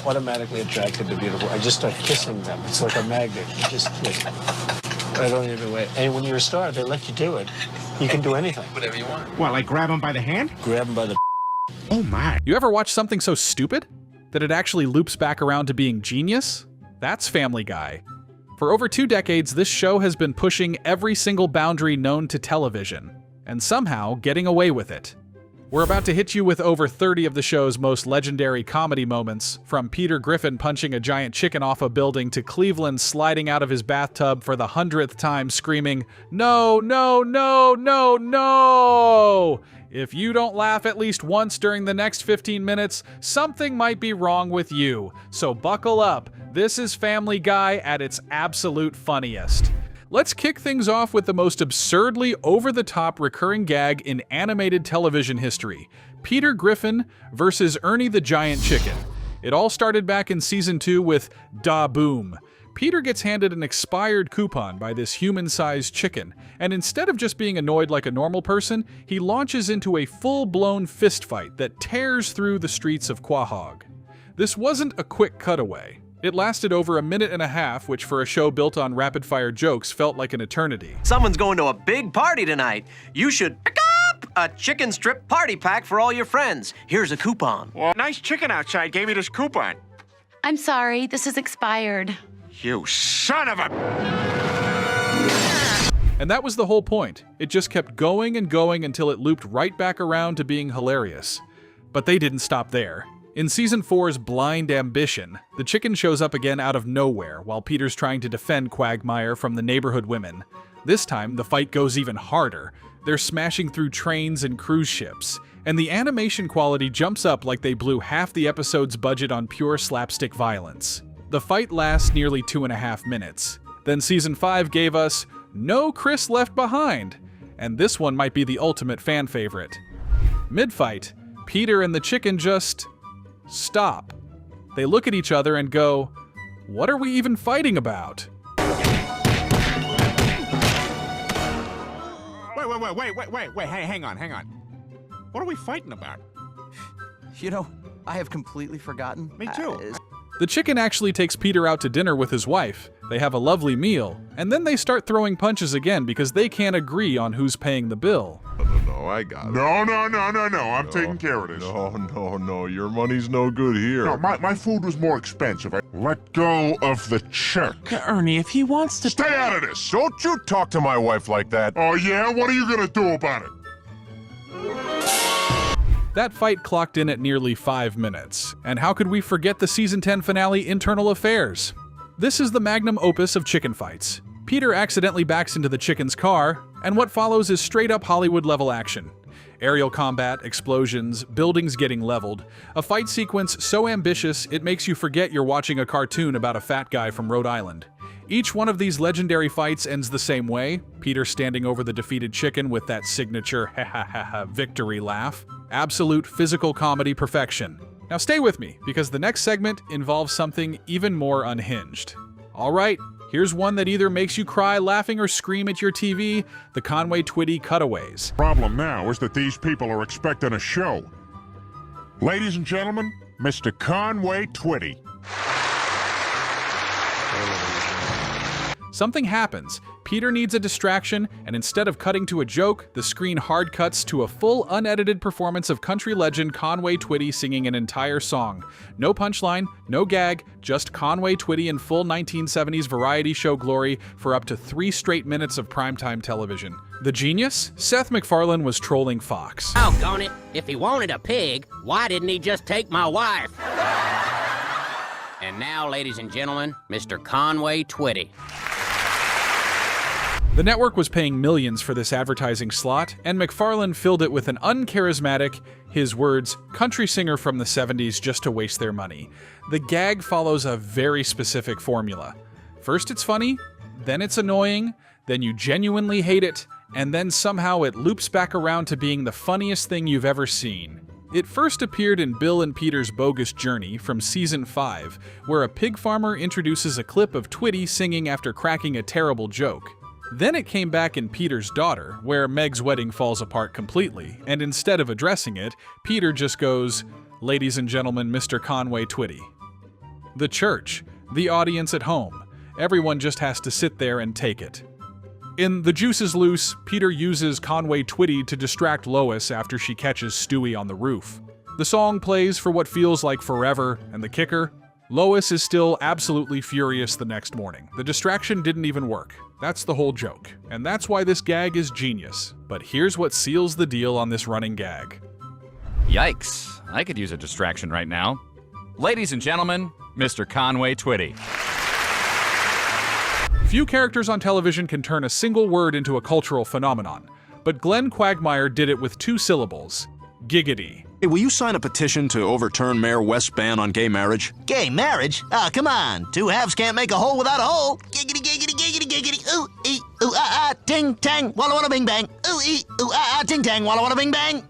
automatically attracted to beautiful. I just start kissing them. It's like a magnet. You just like, I don't even wait. And when you're a star, they let you do it. You can do anything. Whatever you want. What, like grab them by the hand? Grab them by the. Oh my. You ever watch something so stupid that it actually loops back around to being genius? That's Family Guy. For over 2 decades, this show has been pushing every single boundary known to television, and somehow getting away with it. We're about to hit you with over 30 of the show's most legendary comedy moments, from Peter Griffin punching a giant chicken off a building to Cleveland sliding out of his bathtub for the 100th time screaming, "No, no, no, no, no!" If you don't laugh at least once during the next 15 minutes, something might be wrong with you. So buckle up. This is Family Guy at its absolute funniest. Let's kick things off with the most absurdly over-the-top recurring gag in animated television history: Peter Griffin versus Ernie the Giant Chicken. It all started back in Season 2 with Da Boom. Peter gets handed an expired coupon by this human-sized chicken, and instead of just being annoyed like a normal person, he launches into a full-blown fistfight that tears through the streets of Quahog. This wasn't a quick cutaway. It lasted over a minute and a half, which for a show built on rapid-fire jokes felt like an eternity. Someone's going to a big party tonight. You should pick up a chicken strip party pack for all your friends. Here's a coupon. Well, nice chicken outside gave me this coupon. I'm sorry, this is expired. You son of a... And that was the whole point. It just kept going and going until it looped right back around to being hilarious. But they didn't stop there. In Season 4's Blind Ambition, the chicken shows up again out of nowhere while Peter's trying to defend Quagmire from the neighborhood women. This time, the fight goes even harder. They're smashing through trains and cruise ships, and the animation quality jumps up like they blew half the episode's budget on pure slapstick violence. The fight lasts nearly 2.5 minutes. Then Season 5 gave us No Chris Left Behind, and this one might be the ultimate fan favorite. Mid-fight, Peter and the chicken just stop. They look at each other and go, "What are we even fighting about?" Wait, hey, hang on. What are we fighting about? You know, I have completely forgotten. Me too. The chicken actually takes Peter out to dinner with his wife. They have a lovely meal, and then they start throwing punches again because they can't agree on who's paying the bill. No, I got it. No, I'm taking care of this. No, your money's no good here. No, my food was more expensive. Let go of the check. Ernie, if he wants to... Stay out of this! Don't you talk to my wife like that. Oh yeah? What are you gonna do about it? That fight clocked in at nearly 5 minutes. And how could we forget the Season 10 finale, Internal Affairs? This is the magnum opus of chicken fights. Peter accidentally backs into the chicken's car, and what follows is straight-up Hollywood-level action. Aerial combat, explosions, buildings getting leveled. A fight sequence so ambitious it makes you forget you're watching a cartoon about a fat guy from Rhode Island. Each one of these legendary fights ends the same way, Peter standing over the defeated chicken with that signature ha-ha-ha-ha victory laugh. Absolute physical comedy perfection. Now stay with me, because the next segment involves something even more unhinged. Alright, here's one that either makes you cry laughing or scream at your TV, the Conway Twitty cutaways. Problem now is that these people are expecting a show. Ladies and gentlemen, Mr. Conway Twitty. Something happens. Peter needs a distraction, and instead of cutting to a joke, the screen hard cuts to a full, unedited performance of country legend Conway Twitty singing an entire song. No punchline, no gag, just Conway Twitty in full 1970s variety show glory for up to 3 straight minutes of primetime television. The genius? Seth MacFarlane was trolling Fox. Doggone it, if he wanted a pig, why didn't he just take my wife? And now, ladies and gentlemen, Mr. Conway Twitty. The network was paying millions for this advertising slot, and MacFarlane filled it with an uncharismatic, his words, country singer from the 70s just to waste their money. The gag follows a very specific formula. First it's funny, then it's annoying, then you genuinely hate it, and then somehow it loops back around to being the funniest thing you've ever seen. It first appeared in Bill and Peter's Bogus Journey from Season 5, where a pig farmer introduces a clip of Twitty singing after cracking a terrible joke. Then it came back in Peter's Daughter, where Meg's wedding falls apart completely, and instead of addressing it, Peter just goes, "Ladies and gentlemen, Mr. Conway Twitty." The church, the audience at home. Everyone just has to sit there and take it. In The Juice is Loose, Peter uses Conway Twitty to distract Lois after she catches Stewie on the roof. The song plays for what feels like forever, and the kicker? Lois is still absolutely furious the next morning. The distraction didn't even work. That's the whole joke. And that's why this gag is genius. But here's what seals the deal on this running gag. Yikes, I could use a distraction right now. Ladies and gentlemen, Mr. Conway Twitty. Few characters on television can turn a single word into a cultural phenomenon, but Glenn Quagmire did it with 2 syllables. Giggity. Hey, will you sign a petition to overturn Mayor West's ban on gay marriage? Gay marriage? Ah, come on. 2 halves can't make a hole without a hole. Giggity, giggity, giggity, giggity. Ooh, ee, ooh, ah, ah, ting, tang, walla, walla, bing, bang. Ooh, ee, ooh, ah, ah, ting, tang, walla, walla, bing, bang.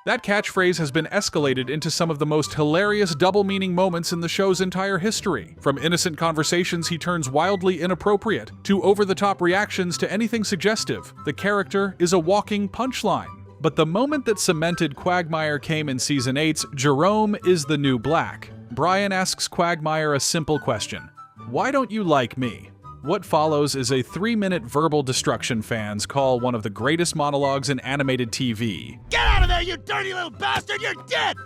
That catchphrase has been escalated into some of the most hilarious double-meaning moments in the show's entire history. From innocent conversations he turns wildly inappropriate, to over-the-top reactions to anything suggestive. The character is a walking punchline. But the moment that cemented Quagmire came in Season 8's Jerome is the New Black. Brian asks Quagmire a simple question. Why don't you like me? What follows is a 3-minute verbal destruction fans call one of the greatest monologues in animated TV. Get out of there, you dirty little bastard! You're dead!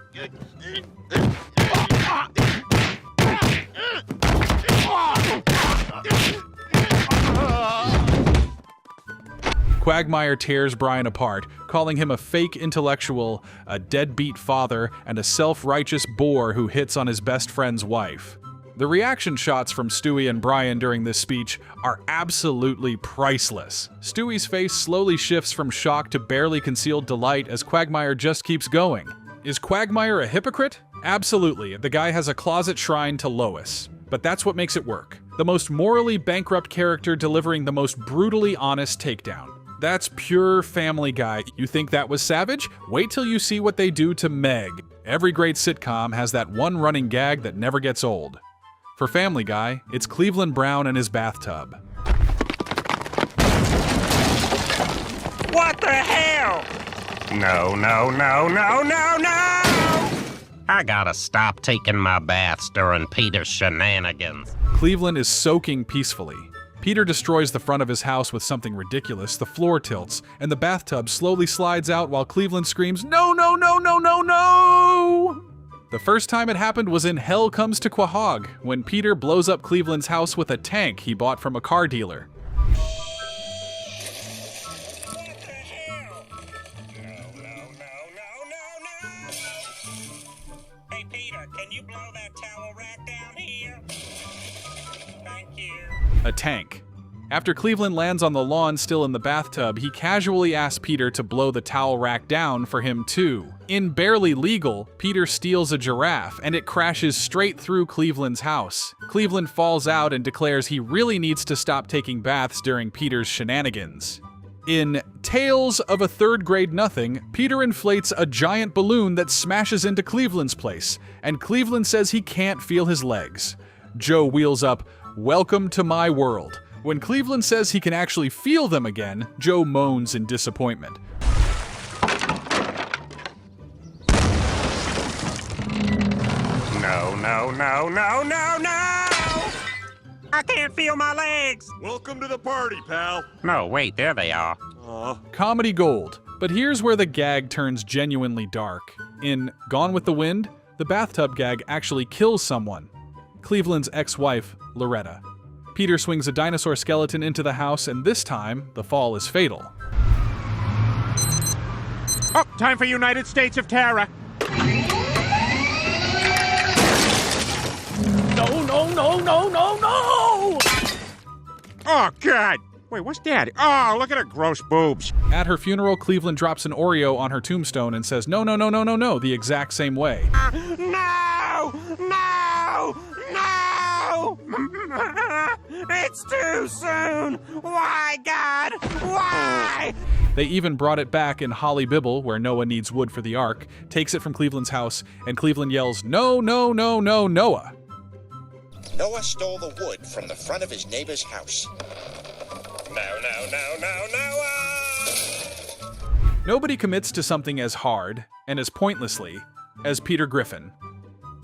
Quagmire tears Brian apart, calling him a fake intellectual, a deadbeat father, and a self-righteous bore who hits on his best friend's wife. The reaction shots from Stewie and Brian during this speech are absolutely priceless. Stewie's face slowly shifts from shock to barely concealed delight as Quagmire just keeps going. Is Quagmire a hypocrite? Absolutely, the guy has a closet shrine to Lois. But that's what makes it work. The most morally bankrupt character delivering the most brutally honest takedown. That's pure Family Guy. You think that was savage? Wait till you see what they do to Meg. Every great sitcom has that one running gag that never gets old. For Family Guy, it's Cleveland Brown and his bathtub. What the hell? No, no, no, no, no, no! I gotta stop taking my baths during Peter's shenanigans. Cleveland is soaking peacefully. Peter destroys the front of his house with something ridiculous, the floor tilts, and the bathtub slowly slides out while Cleveland screams, "No, no, no, no, no, no!" The first time it happened was in Hell Comes to Quahog, when Peter blows up Cleveland's house with a tank he bought from a car dealer. Hey, Peter, can you blow that towel rack down here? Thank you. A tank. After Cleveland lands on the lawn still in the bathtub, he casually asks Peter to blow the towel rack down for him too. In Barely Legal, Peter steals a giraffe and it crashes straight through Cleveland's house. Cleveland falls out and declares he really needs to stop taking baths during Peter's shenanigans. In Tales of a Third Grade Nothing, Peter inflates a giant balloon that smashes into Cleveland's place, and Cleveland says he can't feel his legs. Joe wheels up, "Welcome to my world." When Cleveland says he can actually feel them again, Joe moans in disappointment. No, no, no, no, no, no! I can't feel my legs! Welcome to the party, pal. No, wait, there they are. Comedy gold. But here's where the gag turns genuinely dark. In Gone with the Wind, the bathtub gag actually kills someone. Cleveland's ex-wife, Loretta. Peter swings a dinosaur skeleton into the house, and this time, the fall is fatal. Oh, time for United States of Terror. No, no, no, no, no, no! Oh, God! Wait, what's that? Oh, look at her gross boobs. At her funeral, Cleveland drops an Oreo on her tombstone and says, "No, no, no, no, no, no," the exact same way. No! No! No! It's too soon! Why, God? Why? They even brought it back in Holly Bibble, where Noah needs wood for the ark, takes it from Cleveland's house, and Cleveland yells, "No, no, no, no, Noah!" Noah stole the wood from the front of his neighbor's house. No, no, no, no, Noah! Nobody commits to something as hard, and as pointlessly, as Peter Griffin.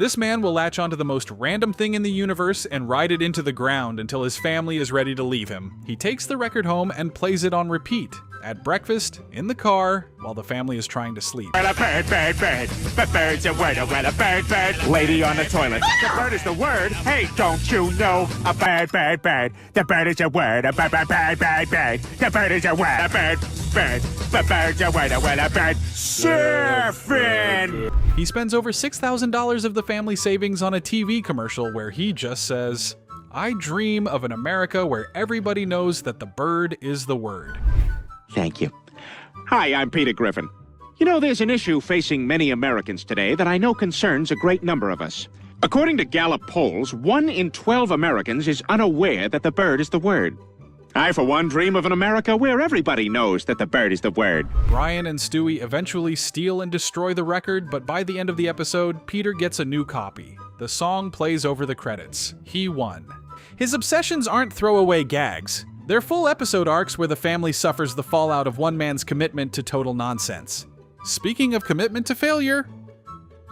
This man will latch onto the most random thing in the universe and ride it into the ground until his family is ready to leave him. He takes the record home and plays it on repeat. At breakfast, in the car, while the family is trying to sleep. Well, a bird, bird, bird. The bird's a word. Well, a bird, bird. Lady on the toilet. The bird is the word. Hey, don't you know? A bird, bird, bird. The bird is a word. A bird, bird, bird, bird, bird. The bird is a word. A bird, bird. The bird's a word. Well, a bird. Surfing. He spends over $6,000 of the family savings on a TV commercial where he just says, "I dream of an America where everybody knows that the bird is the word." Thank you. Hi, I'm Peter Griffin. You know, there's an issue facing many Americans today that I know concerns a great number of us. According to Gallup polls, 1 in 12 Americans is unaware that the bird is the word. I, for one, dream of an America where everybody knows that the bird is the word. Brian and Stewie eventually steal and destroy the record, but by the end of the episode, Peter gets a new copy. The song plays over the credits. He won. His obsessions aren't throwaway gags. They're full episode arcs where the family suffers the fallout of one man's commitment to total nonsense. Speaking of commitment to failure,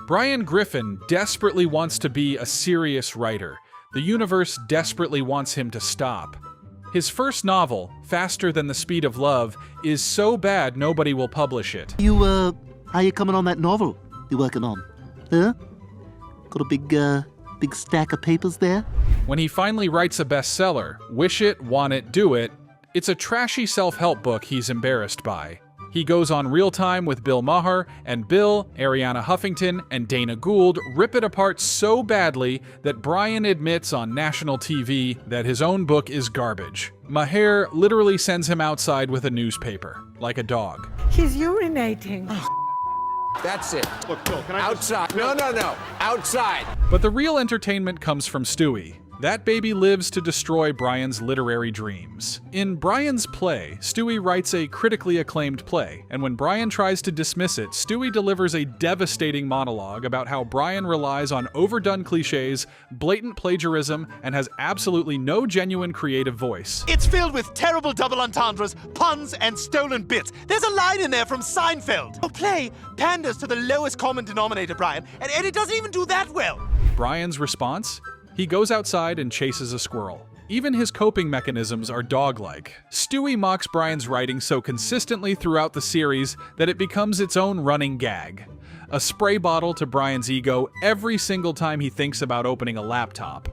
Brian Griffin desperately wants to be a serious writer. The universe desperately wants him to stop. His first novel, Faster Than the Speed of Love, is so bad nobody will publish it. How you coming on that novel you're working on? Huh? Got a big stack of papers there? When he finally writes a bestseller, Wish It, Want It, Do It, it's a trashy self-help book he's embarrassed by. He goes on Real Time with Bill Maher, and Bill, Ariana Huffington, and Dana Gould rip it apart so badly that Brian admits on national TV that his own book is garbage. Maher literally sends him outside with a newspaper, like a dog. He's urinating. That's it. Look, Bill, can I outside? No, outside. But the real entertainment comes from Stewie. That baby lives to destroy Brian's literary dreams. In Brian's play, Stewie writes a critically acclaimed play, and when Brian tries to dismiss it, Stewie delivers a devastating monologue about how Brian relies on overdone cliches, blatant plagiarism, and has absolutely no genuine creative voice. It's filled with terrible double entendres, puns, and stolen bits. There's a line in there from Seinfeld. Your play panders to the lowest common denominator, Brian, and it doesn't even do that well. Brian's response? He goes outside and chases a squirrel. Even his coping mechanisms are dog-like. Stewie mocks Brian's writing so consistently throughout the series that it becomes its own running gag. A spray bottle to Brian's ego every single time he thinks about opening a laptop.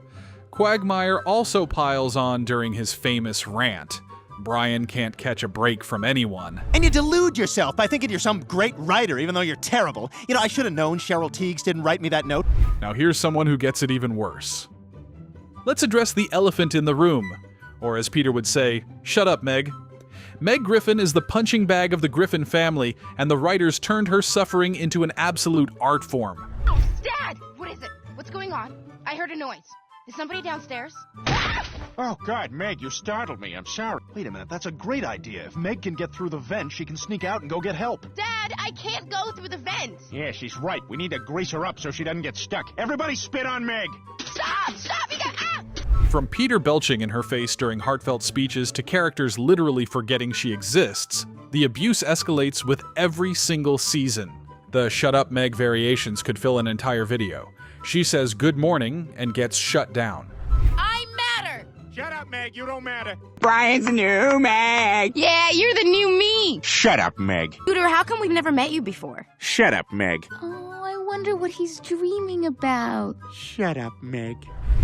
Quagmire also piles on during his famous rant. Brian can't catch a break from anyone. And you delude yourself by thinking you're some great writer, even though you're terrible. You know, I should have known Cheryl Tiegs didn't write me that note. Now here's someone who gets it even worse. Let's address the elephant in the room. Or as Peter would say, shut up, Meg. Meg Griffin is the punching bag of the Griffin family, and the writers turned her suffering into an absolute art form. Oh, Dad! What is it? What's going on? I heard a noise. Is somebody downstairs? Oh, God, Meg, you startled me. I'm sorry. Wait a minute, that's a great idea. If Meg can get through the vent, she can sneak out and go get help. Dad, I can't go through the vent. Yeah, she's right. We need to grease her up so she doesn't get stuck. Everybody spit on Meg. Stop! Stop! You got From Peter belching in her face during heartfelt speeches to characters literally forgetting she exists, the abuse escalates with every single season. The Shut Up Meg variations could fill an entire video. She says good morning and gets shut down. I matter! Shut up, Meg. You don't matter. Brian's new Meg. Yeah, you're the new me. Shut up, Meg. Peter, how come we've never met you before? Shut up, Meg. Oh, I wonder what he's dreaming about. Shut up, Meg.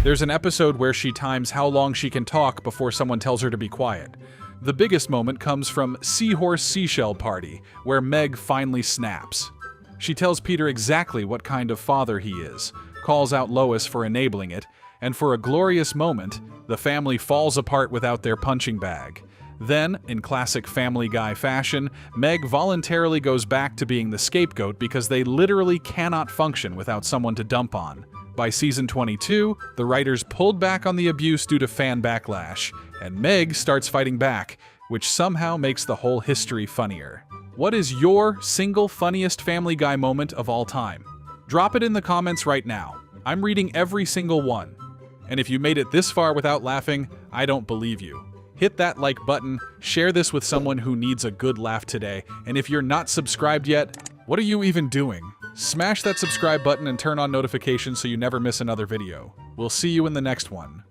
There's an episode where she times how long she can talk before someone tells her to be quiet. The biggest moment comes from Seahorse Seashell Party, where Meg finally snaps. She tells Peter exactly what kind of father he is, calls out Lois for enabling it, and for a glorious moment, the family falls apart without their punching bag. Then, in classic Family Guy fashion, Meg voluntarily goes back to being the scapegoat because they literally cannot function without someone to dump on. By season 22, the writers pulled back on the abuse due to fan backlash, and Meg starts fighting back, which somehow makes the whole history funnier. What is your single funniest Family Guy moment of all time? Drop it in the comments right now. I'm reading every single one. And if you made it this far without laughing, I don't believe you. Hit that like button, share this with someone who needs a good laugh today, and if you're not subscribed yet, what are you even doing? Smash that subscribe button and turn on notifications so you never miss another video. We'll see you in the next one.